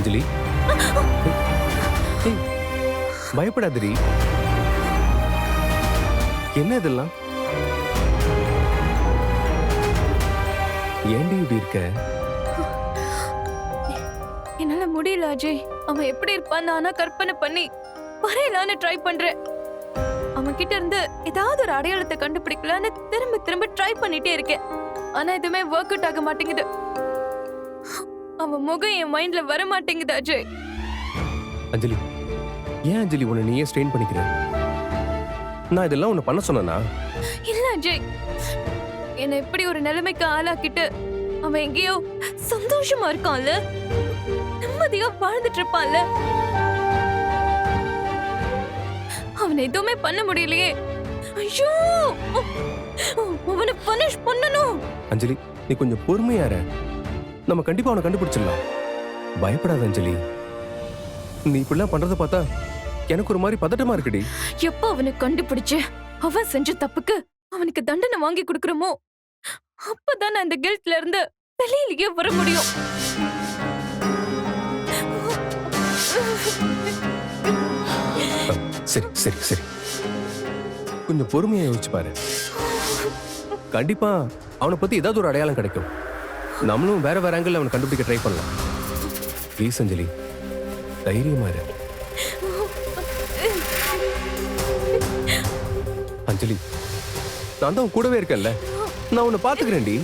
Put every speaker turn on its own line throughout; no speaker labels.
அஞ்சலி ஏய், பயப்படாதடி. என்ன இதெல்லாம்? ஏன்டி இப்படி இருக்க?
என்னால முடியல அஜய். அவன் எப்படி இருப்பான்னு நானா கற்பனை பண்ணி வரையலான்னு ட்ரை பண்றேன். அவன் கிட்ட இருந்து ஏதாவது ஒரு அடையாளத்தை கண்டுபிடிக்கலான்னு திரும்ப திரும்ப ட்ரை பண்ணிட்டே இருக்கேன். ஆனா எதுவுமே ஒர்க் அவுட் ஆக மாட்டேங்குது. அவன் முகம் என் மைண்ட்ல வர மாட்டேங்குது அஜய்.
அஞ்சலி, ஏன் அஞ்சலி உன்னை நீயே ஸ்ட்ரெயின் பண்ணிக்கிற? நான் இதெல்லாம் உன்னை பண்ண சொன்னா?
இல்ல அஜய், என்னை இப்படி ஒரு நிலைமைக்கு ஆளாக்கிட்டு அவன் எங்கேயோ சந்தோஷமா இருக்கான்ல, நிம்மதியா வாழ்ந்துட்டு இருப்பான்ல. அவனை எதுவுமே பண்ண முடியலையே. ஐயோ, அவனை பனிஷ் பண்ணணும்.
அஞ்சலி, நீ கொஞ்சம் பொறுமையா இரு. நம்ம கண்டிப்பா அவனை கண்டுபிடிச்சிடலாம். பயப்படாத அஞ்சலி. நீ இப்படிலாம் பண்றத பார்த்தா எனக்கு ஒரு மாதிரி பதட்டமா இருக்குடி.
எப்ப அவனை கண்டுபிடிச்சு அவன் செஞ்ச தப்புக்கு அவனுக்கு தண்டனை வாங்கி கொடுக்கறோமோ அப்பதான் நான் இந்த கில்ட்ல இருந்து வெளியிலேயே வர முடியும்.
சரி சரி சரி, கொஞ்சம் பொறுமையா யோசிச்சு பாரு. கண்டிப்பா அவனை பத்தி ஏதாவது ஒரு அடையாளம் கிடைக்கும். நம்மளும் வேற வேற ஆங்கிள் அவனை கண்டுபிடிக்க ட்ரை பண்ணலாம். ப்ளீஸ் அஞ்சலி, தைரியமா இரு. அஞ்சலி, நான் தான் கூடவே இருக்கேன்ல, நான் உன்னை பாத்துக்கிறேன்டி.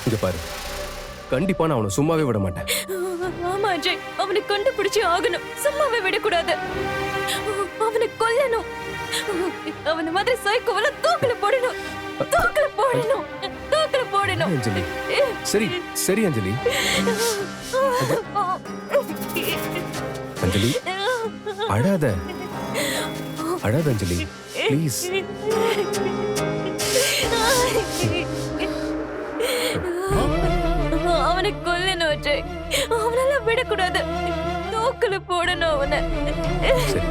இங்க பாரு, கண்டிப்பா நான் அவனை சும்மாவே விட மாட்டேன்.
ஆமா அஜய், அவனை கண்டுபிடிச்சு ஆகணும். சும்மாவே விடக்கூடாது. அவனை கொல்லணும். அவன மாதிரி சைக்கோவல தூக்கில போடணும். தூக்கில போடணும். தூக்கில போடணும்.
அஞ்சலி, சரி சரி அஞ்சலி. அஞ்சலி, அழாத அழாத அஞ்சலி, ப்ளீஸ்.
அவனை கொல்லணும் அஜய். அவனால விடக்கூடாது. தூக்கில போடணும் அவனை.
சரி.